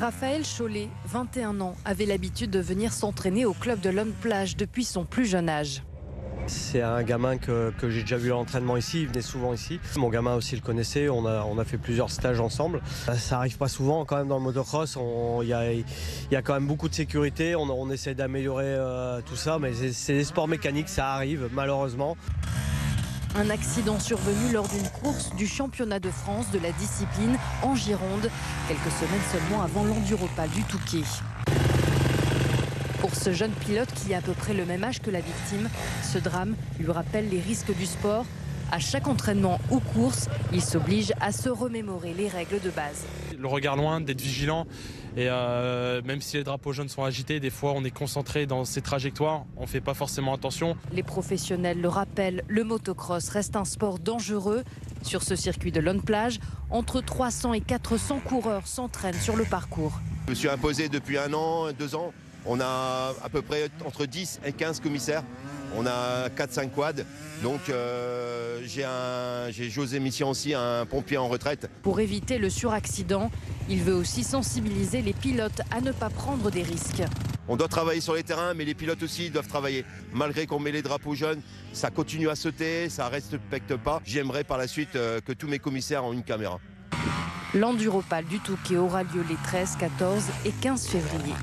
Raphaël Chollet, 21 ans, avait l'habitude de venir s'entraîner au club de l'Homme-Plage depuis son plus jeune âge. C'est un gamin que j'ai déjà vu à l'entraînement ici, il venait souvent ici. Mon gamin aussi le connaissait, on a fait plusieurs stages ensemble. Ça arrive pas souvent quand même dans le motocross, il y a quand même beaucoup de sécurité, on essaie d'améliorer tout ça, mais c'est des sports mécaniques, ça arrive malheureusement. Un accident survenu lors d'une course du championnat de France de la discipline en Gironde, quelques semaines seulement avant l'Enduropal du Touquet. Pour ce jeune pilote qui a à peu près le même âge que la victime, ce drame lui rappelle les risques du sport. À chaque entraînement ou course, il s'oblige à se remémorer les règles de base. Le regard loin, d'être vigilant et même si les drapeaux jaunes sont agités, des fois on est concentré dans ces trajectoires, on ne fait pas forcément attention. Les professionnels le rappellent, le motocross reste un sport dangereux. Sur ce circuit de l'Homme-Plage, entre 300 et 400 coureurs s'entraînent sur le parcours. Je me suis imposé depuis 1 an, 2 ans. On a à peu près entre 10 et 15 commissaires. On a 4-5 quads. Donc j'ai José Mission aussi, un pompier en retraite. Pour éviter le suraccident, il veut aussi sensibiliser les pilotes à ne pas prendre des risques. On doit travailler sur les terrains, mais les pilotes aussi doivent travailler. Malgré qu'on met les drapeaux jaunes, ça continue à sauter, ça ne respecte pas. J'aimerais par la suite que tous mes commissaires aient une caméra. L'Enduropal du Touquet aura lieu les 13, 14 et 15 février.